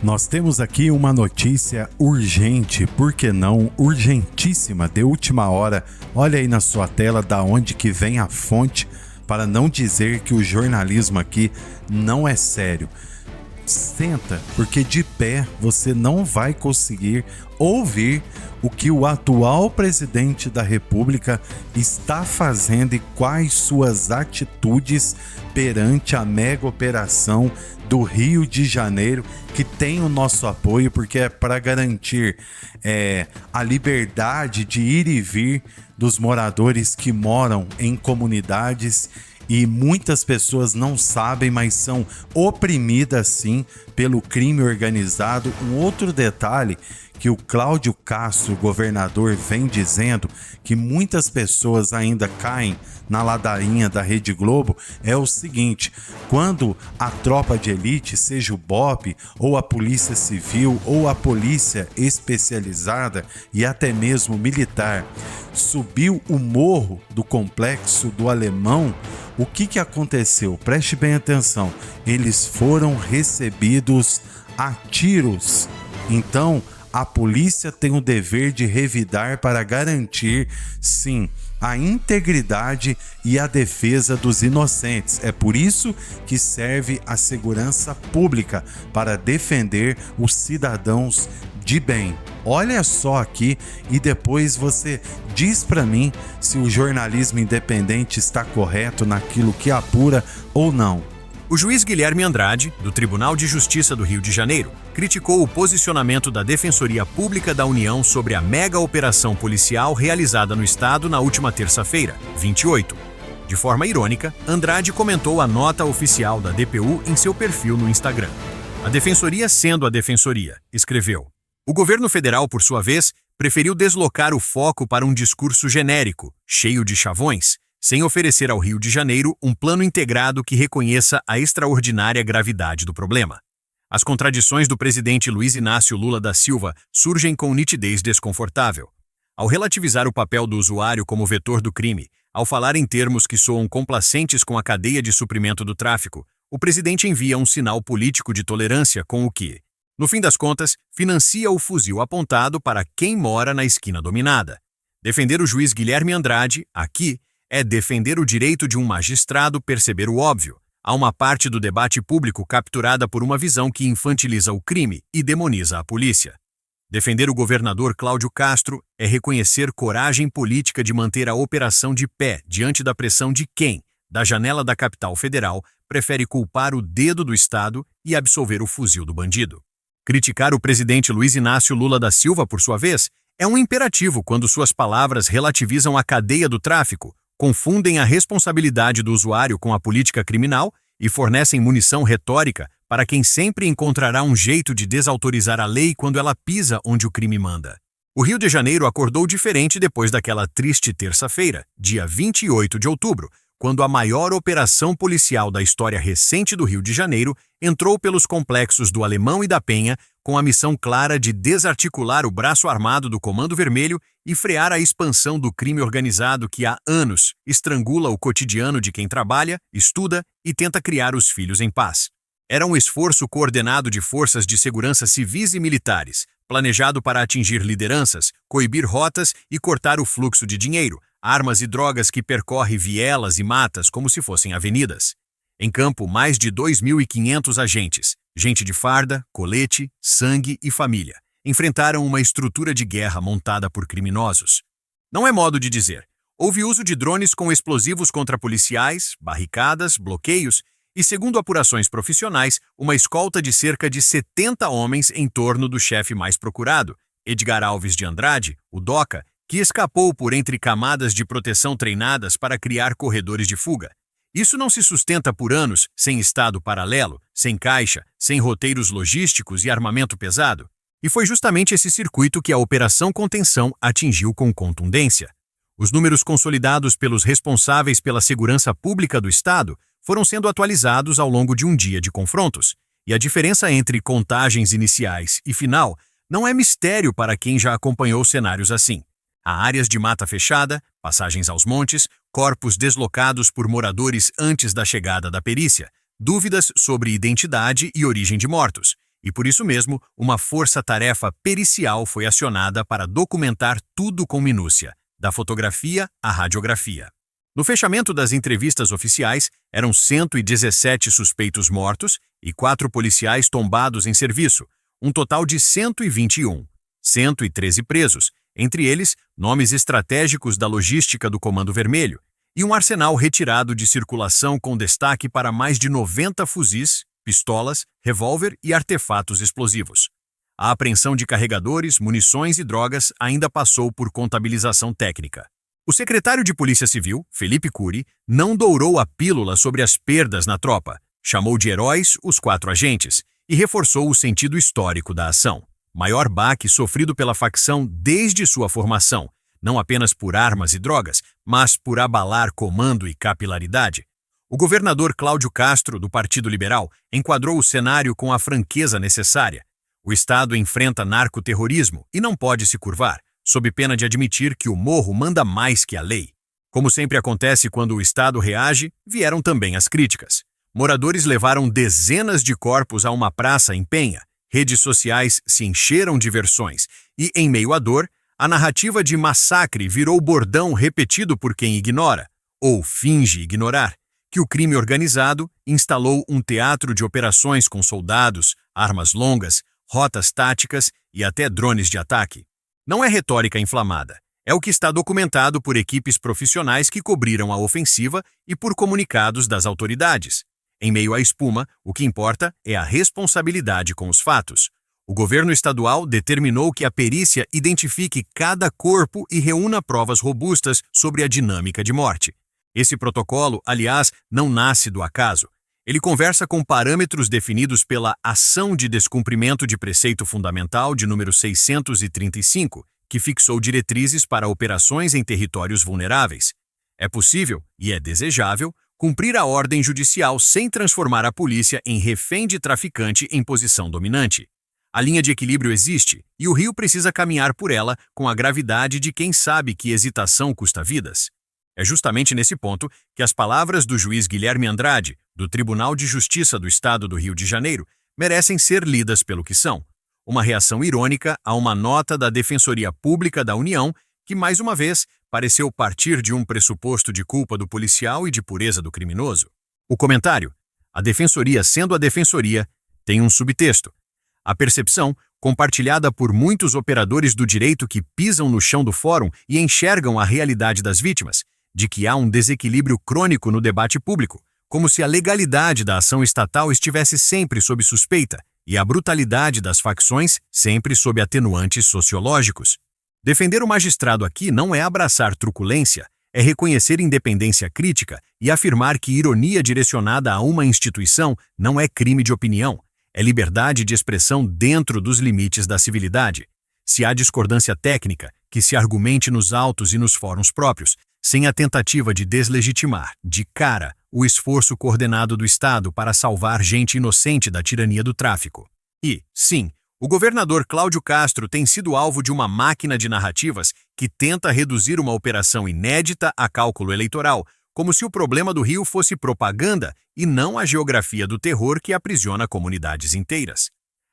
Nós temos aqui uma notícia urgente, por que não urgentíssima, de última hora. Olha aí na sua tela da onde que vem a fonte, para não dizer que o jornalismo aqui não é sério. Senta, porque de pé você não vai conseguir ouvir o que o atual presidente da República está fazendo e quais suas atitudes perante a mega operação do Rio de Janeiro, que tem o nosso apoio, porque é para garantir a liberdade de ir e vir dos moradores que moram em comunidades. E muitas pessoas não sabem, mas são oprimidas sim pelo crime organizado. Um outro detalhe que o Cláudio Castro, governador, vem dizendo, que muitas pessoas ainda caem na ladainha da Rede Globo, é o seguinte: quando a tropa de elite, seja o BOPE, ou a Polícia Civil, ou a Polícia Especializada e até mesmo militar, subiu o morro do Complexo do Alemão, o que aconteceu? Preste bem atenção, eles foram recebidos a tiros. Então, a polícia tem o dever de revidar para garantir, sim, a integridade e a defesa dos inocentes. É por isso que serve a segurança pública, para defender os cidadãos de bem. Olha só aqui e depois você diz para mim se o jornalismo independente está correto naquilo que apura ou não. O juiz Guilherme Andrade, do Tribunal de Justiça do Rio de Janeiro, criticou o posicionamento da Defensoria Pública da União sobre a mega operação policial realizada no estado na última terça-feira, 28. De forma irônica, Andrade comentou a nota oficial da DPU em seu perfil no Instagram. A Defensoria sendo a Defensoria, escreveu: o governo federal, por sua vez, preferiu deslocar o foco para um discurso genérico, cheio de chavões, sem oferecer ao Rio de Janeiro um plano integrado que reconheça a extraordinária gravidade do problema. As contradições do presidente Luiz Inácio Lula da Silva surgem com nitidez desconfortável. Ao relativizar o papel do usuário como vetor do crime, ao falar em termos que soam complacentes com a cadeia de suprimento do tráfico, o presidente envia um sinal político de tolerância com o que, no fim das contas, financia o fuzil apontado para quem mora na esquina dominada. Defender o juiz Guilherme Andrade, aqui, é defender o direito de um magistrado perceber o óbvio. Há uma parte do debate público capturada por uma visão que infantiliza o crime e demoniza a polícia. Defender o governador Cláudio Castro é reconhecer coragem política de manter a operação de pé diante da pressão de quem, da janela da capital federal, prefere culpar o dedo do Estado e absolver o fuzil do bandido. Criticar o presidente Luiz Inácio Lula da Silva, por sua vez, é um imperativo quando suas palavras relativizam a cadeia do tráfico, confundem a responsabilidade do usuário com a política criminal e fornecem munição retórica para quem sempre encontrará um jeito de desautorizar a lei quando ela pisa onde o crime manda. O Rio de Janeiro acordou diferente depois daquela triste terça-feira, dia 28 de outubro, quando a maior operação policial da história recente do Rio de Janeiro entrou pelos complexos do Alemão e da Penha com a missão clara de desarticular o braço armado do Comando Vermelho e frear a expansão do crime organizado que há anos estrangula o cotidiano de quem trabalha, estuda e tenta criar os filhos em paz. Era um esforço coordenado de forças de segurança civis e militares, planejado para atingir lideranças, coibir rotas e cortar o fluxo de dinheiro, armas e drogas que percorre vielas e matas como se fossem avenidas. Em campo, mais de 2.500 agentes, gente de farda, colete, sangue e família, enfrentaram uma estrutura de guerra montada por criminosos. Não é modo de dizer. Houve uso de drones com explosivos contra policiais, barricadas, bloqueios e, segundo apurações profissionais, uma escolta de cerca de 70 homens em torno do chefe mais procurado, Edgar Alves de Andrade, o Doca, que escapou por entre camadas de proteção treinadas para criar corredores de fuga. Isso não se sustenta por anos sem Estado paralelo, sem caixa, sem roteiros logísticos e armamento pesado. E foi justamente esse circuito que a Operação Contenção atingiu com contundência. Os números consolidados pelos responsáveis pela segurança pública do Estado foram sendo atualizados ao longo de um dia de confrontos, e a diferença entre contagens iniciais e final não é mistério para quem já acompanhou cenários assim. Há áreas de mata fechada, passagens aos montes, corpos deslocados por moradores antes da chegada da perícia, dúvidas sobre identidade e origem de mortos, e por isso mesmo uma força-tarefa pericial foi acionada para documentar tudo com minúcia, da fotografia à radiografia. No fechamento das entrevistas oficiais, eram 117 suspeitos mortos e 4 policiais tombados em serviço, um total de 121, 113 presos, entre eles nomes estratégicos da logística do Comando Vermelho, e um arsenal retirado de circulação com destaque para mais de 90 fuzis, pistolas, revólver e artefatos explosivos. A apreensão de carregadores, munições e drogas ainda passou por contabilização técnica. O secretário de Polícia Civil, Felipe Cury, não dourou a pílula sobre as perdas na tropa, chamou de heróis os 4 agentes e reforçou o sentido histórico da ação. Maior baque sofrido pela facção desde sua formação, não apenas por armas e drogas, mas por abalar comando e capilaridade. O governador Cláudio Castro, do Partido Liberal, enquadrou o cenário com a franqueza necessária. O Estado enfrenta narcoterrorismo e não pode se curvar, sob pena de admitir que o morro manda mais que a lei. Como sempre acontece quando o Estado reage, vieram também as críticas. Moradores levaram dezenas de corpos a uma praça em Penha, redes sociais se encheram de versões e, em meio à dor, a narrativa de massacre virou bordão repetido por quem ignora, ou finge ignorar, que o crime organizado instalou um teatro de operações com soldados, armas longas, rotas táticas e até drones de ataque. Não é retórica inflamada, é o que está documentado por equipes profissionais que cobriram a ofensiva e por comunicados das autoridades. Em meio à espuma, o que importa é a responsabilidade com os fatos. O governo estadual determinou que a perícia identifique cada corpo e reúna provas robustas sobre a dinâmica de morte. Esse protocolo, aliás, não nasce do acaso. Ele conversa com parâmetros definidos pela Ação de Descumprimento de Preceito Fundamental de número 635, que fixou diretrizes para operações em territórios vulneráveis. É possível, e é desejável, cumprir a ordem judicial sem transformar a polícia em refém de traficante em posição dominante. A linha de equilíbrio existe, e o Rio precisa caminhar por ela com a gravidade de quem sabe que hesitação custa vidas. É justamente nesse ponto que as palavras do juiz Guilherme Andrade, do Tribunal de Justiça do Estado do Rio de Janeiro, merecem ser lidas pelo que são. Uma reação irônica a uma nota da Defensoria Pública da União que, mais uma vez, pareceu partir de um pressuposto de culpa do policial e de pureza do criminoso. O comentário, a Defensoria sendo a Defensoria, tem um subtexto. A percepção, compartilhada por muitos operadores do direito que pisam no chão do fórum e enxergam a realidade das vítimas, de que há um desequilíbrio crônico no debate público, como se a legalidade da ação estatal estivesse sempre sob suspeita e a brutalidade das facções sempre sob atenuantes sociológicos. Defender o magistrado aqui não é abraçar truculência, é reconhecer independência crítica e afirmar que ironia direcionada a uma instituição não é crime de opinião, é liberdade de expressão dentro dos limites da civilidade. Se há discordância técnica, que se argumente nos autos e nos fóruns próprios, sem a tentativa de deslegitimar, de cara, o esforço coordenado do Estado para salvar gente inocente da tirania do tráfico. E, sim, o governador Cláudio Castro tem sido alvo de uma máquina de narrativas que tenta reduzir uma operação inédita a cálculo eleitoral, como se o problema do Rio fosse propaganda e não a geografia do terror que aprisiona comunidades inteiras.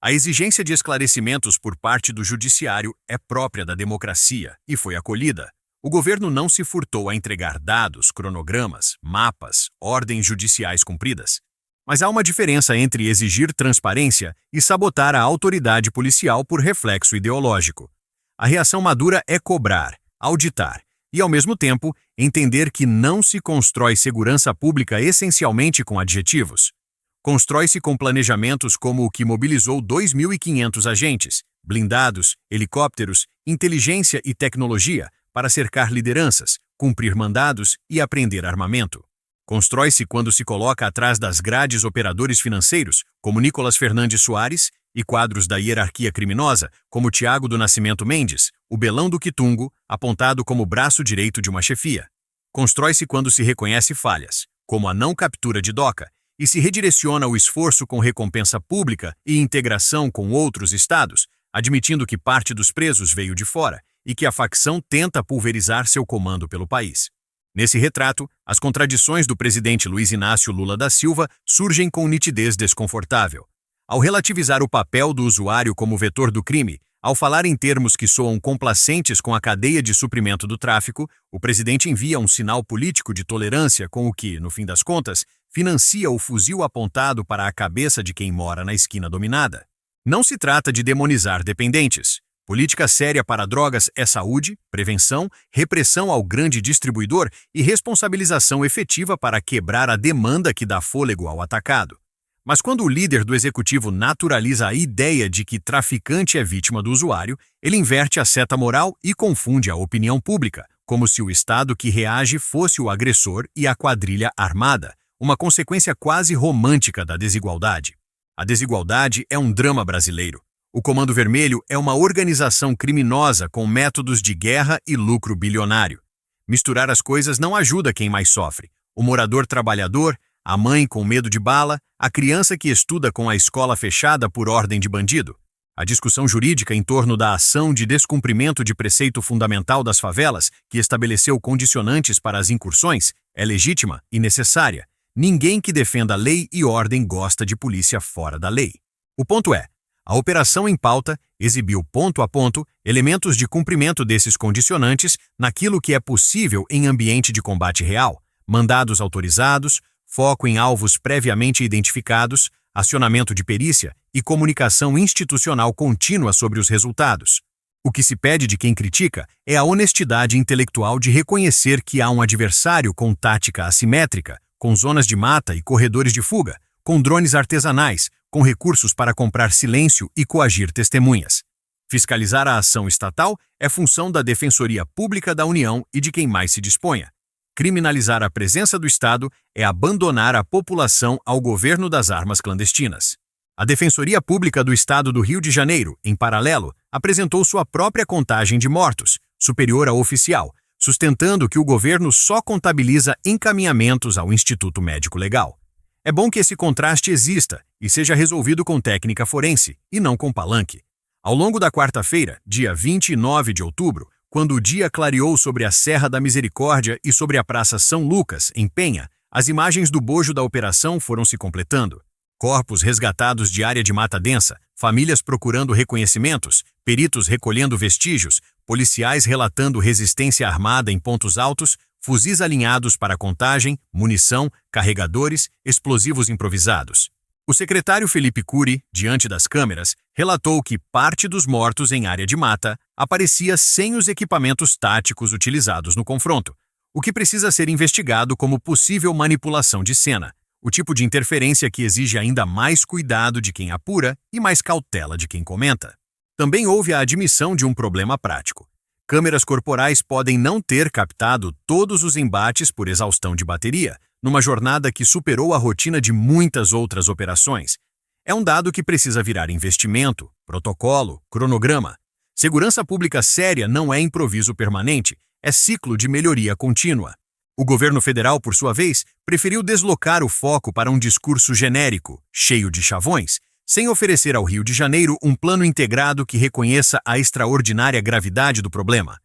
A exigência de esclarecimentos por parte do judiciário é própria da democracia e foi acolhida. O governo não se furtou a entregar dados, cronogramas, mapas, ordens judiciais cumpridas. Mas há uma diferença entre exigir transparência e sabotar a autoridade policial por reflexo ideológico. A reação madura é cobrar, auditar e, ao mesmo tempo, entender que não se constrói segurança pública essencialmente com adjetivos. Constrói-se com planejamentos como o que mobilizou 2.500 agentes, blindados, helicópteros, inteligência e tecnologia para cercar lideranças, cumprir mandados e apreender armamento. Constrói-se quando se coloca atrás das grades operadores financeiros, como Nicolas Fernandes Soares, e quadros da hierarquia criminosa, como Tiago do Nascimento Mendes, o Belão do Quitungo, apontado como braço direito de uma chefia. Constrói-se quando se reconhece falhas, como a não captura de DOCA, e se redireciona o esforço com recompensa pública e integração com outros estados, admitindo que parte dos presos veio de fora e que a facção tenta pulverizar seu comando pelo país. Nesse retrato, as contradições do presidente Luiz Inácio Lula da Silva surgem com nitidez desconfortável. Ao relativizar o papel do usuário como vetor do crime, ao falar em termos que soam complacentes com a cadeia de suprimento do tráfico, o presidente envia um sinal político de tolerância com o que, no fim das contas, financia o fuzil apontado para a cabeça de quem mora na esquina dominada. Não se trata de demonizar dependentes. Política séria para drogas é saúde, prevenção, repressão ao grande distribuidor e responsabilização efetiva para quebrar a demanda que dá fôlego ao atacado. Mas quando o líder do executivo naturaliza a ideia de que traficante é vítima do usuário, ele inverte a seta moral e confunde a opinião pública, como se o Estado que reage fosse o agressor e a quadrilha armada, uma consequência quase romântica da desigualdade. A desigualdade é um drama brasileiro. O Comando Vermelho é uma organização criminosa com métodos de guerra e lucro bilionário. Misturar as coisas não ajuda quem mais sofre. O morador trabalhador, a mãe com medo de bala, a criança que estuda com a escola fechada por ordem de bandido. A discussão jurídica em torno da ação de descumprimento de preceito fundamental das favelas, que estabeleceu condicionantes para as incursões, é legítima e necessária. Ninguém que defenda lei e ordem gosta de polícia fora da lei. O ponto é, a operação em pauta exibiu ponto a ponto elementos de cumprimento desses condicionantes naquilo que é possível em ambiente de combate real, mandados autorizados, foco em alvos previamente identificados, acionamento de perícia e comunicação institucional contínua sobre os resultados. O que se pede de quem critica é a honestidade intelectual de reconhecer que há um adversário com tática assimétrica, com zonas de mata e corredores de fuga, com drones artesanais, com recursos para comprar silêncio e coagir testemunhas. Fiscalizar a ação estatal é função da Defensoria Pública da União e de quem mais se disponha. Criminalizar a presença do Estado é abandonar a população ao governo das armas clandestinas. A Defensoria Pública do Estado do Rio de Janeiro, em paralelo, apresentou sua própria contagem de mortos, superior à oficial, sustentando que o governo só contabiliza encaminhamentos ao Instituto Médico Legal. É bom que esse contraste exista e seja resolvido com técnica forense, e não com palanque. Ao longo da quarta-feira, dia 29 de outubro, quando o dia clareou sobre a Serra da Misericórdia e sobre a Praça São Lucas, em Penha, as imagens do bojo da operação foram se completando. Corpos resgatados de área de mata densa, famílias procurando reconhecimentos, peritos recolhendo vestígios, policiais relatando resistência armada em pontos altos, fuzis alinhados para contagem, munição, carregadores, explosivos improvisados. O secretário Felipe Cury, diante das câmeras, relatou que parte dos mortos em área de mata aparecia sem os equipamentos táticos utilizados no confronto, o que precisa ser investigado como possível manipulação de cena, o tipo de interferência que exige ainda mais cuidado de quem apura e mais cautela de quem comenta. Também houve a admissão de um problema prático. Câmeras corporais podem não ter captado todos os embates por exaustão de bateria, numa jornada que superou a rotina de muitas outras operações. É um dado que precisa virar investimento, protocolo, cronograma. Segurança pública séria não é improviso permanente, é ciclo de melhoria contínua. O governo federal, por sua vez, preferiu deslocar o foco para um discurso genérico, cheio de chavões, sem oferecer ao Rio de Janeiro um plano integrado que reconheça a extraordinária gravidade do problema.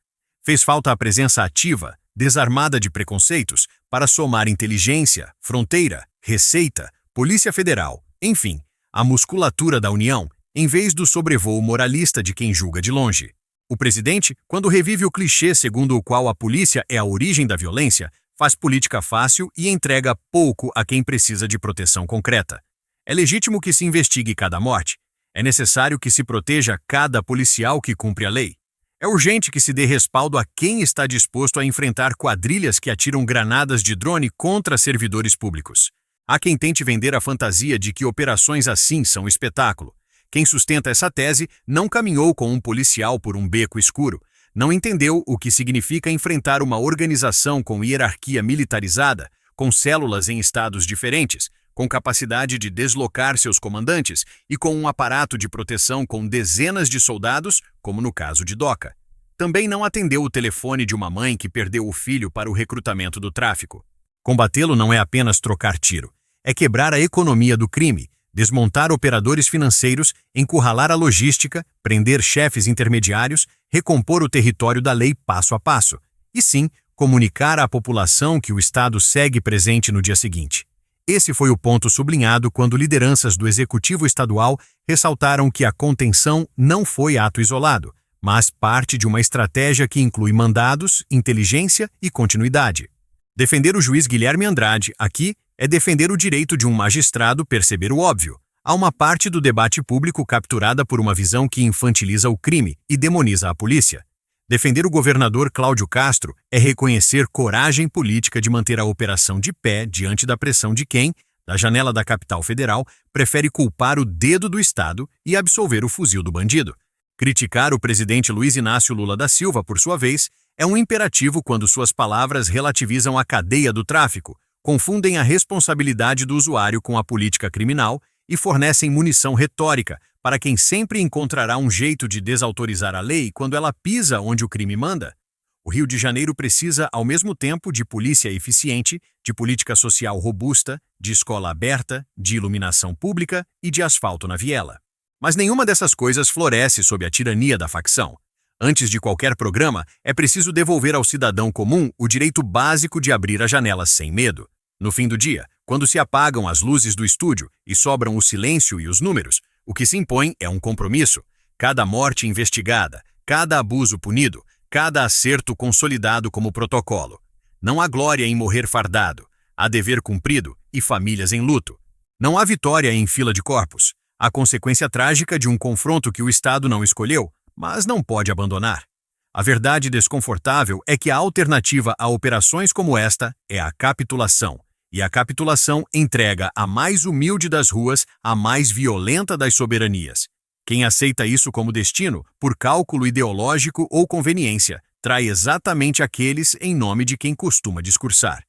Fez falta a presença ativa, desarmada de preconceitos, para somar inteligência, fronteira, receita, Polícia Federal, enfim, a musculatura da União, em vez do sobrevoo moralista de quem julga de longe. O presidente, quando revive o clichê segundo o qual a polícia é a origem da violência, faz política fácil e entrega pouco a quem precisa de proteção concreta. É legítimo que se investigue cada morte. É necessário que se proteja cada policial que cumpre a lei. É urgente que se dê respaldo a quem está disposto a enfrentar quadrilhas que atiram granadas de drone contra servidores públicos. Há quem tente vender a fantasia de que operações assim são espetáculo. Quem sustenta essa tese não caminhou com um policial por um beco escuro, não entendeu o que significa enfrentar uma organização com hierarquia militarizada, com células em estados diferentes, com capacidade de deslocar seus comandantes e com um aparato de proteção com dezenas de soldados, como no caso de Doca. Também não atendeu o telefone de uma mãe que perdeu o filho para o recrutamento do tráfico. Combatê-lo não é apenas trocar tiro, é quebrar a economia do crime, desmontar operadores financeiros, encurralar a logística, prender chefes intermediários, recompor o território da lei passo a passo, e sim, comunicar à população que o Estado segue presente no dia seguinte. Esse foi o ponto sublinhado quando lideranças do Executivo Estadual ressaltaram que a contenção não foi ato isolado, mas parte de uma estratégia que inclui mandados, inteligência e continuidade. Defender o juiz Guilherme Andrade, aqui, é defender o direito de um magistrado perceber o óbvio. Há uma parte do debate público capturada por uma visão que infantiliza o crime e demoniza a polícia. Defender o governador Cláudio Castro é reconhecer coragem política de manter a operação de pé diante da pressão de quem, da janela da capital federal, prefere culpar o dedo do Estado e absolver o fuzil do bandido. Criticar o presidente Luiz Inácio Lula da Silva, por sua vez, é um imperativo quando suas palavras relativizam a cadeia do tráfico, confundem a responsabilidade do usuário com a política criminal e fornecem munição retórica para quem sempre encontrará um jeito de desautorizar a lei quando ela pisa onde o crime manda. O Rio de Janeiro precisa, ao mesmo tempo, de polícia eficiente, de política social robusta, de escola aberta, de iluminação pública e de asfalto na viela. Mas nenhuma dessas coisas floresce sob a tirania da facção. Antes de qualquer programa, é preciso devolver ao cidadão comum o direito básico de abrir as janelas sem medo. No fim do dia, quando se apagam as luzes do estúdio e sobram o silêncio e os números, o que se impõe é um compromisso. Cada morte investigada, cada abuso punido, cada acerto consolidado como protocolo. Não há glória em morrer fardado, há dever cumprido e famílias em luto. Não há vitória em fila de corpos. Há consequência trágica de um confronto que o Estado não escolheu, mas não pode abandonar. A verdade desconfortável é que a alternativa a operações como esta é a capitulação. E a capitulação entrega a mais humilde das ruas à mais violenta das soberanias. Quem aceita isso como destino, por cálculo ideológico ou conveniência, trai exatamente aqueles em nome de quem costuma discursar.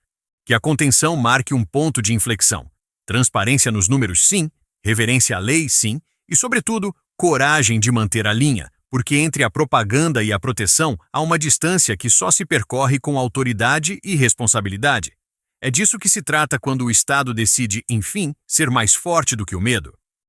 Que a contenção marque um ponto de inflexão. Transparência nos números, sim. Reverência à lei, sim. E, sobretudo, coragem de manter a linha, porque entre a propaganda e a proteção há uma distância que só se percorre com autoridade e responsabilidade. É disso que se trata quando o Estado decide, enfim, ser mais forte do que o medo.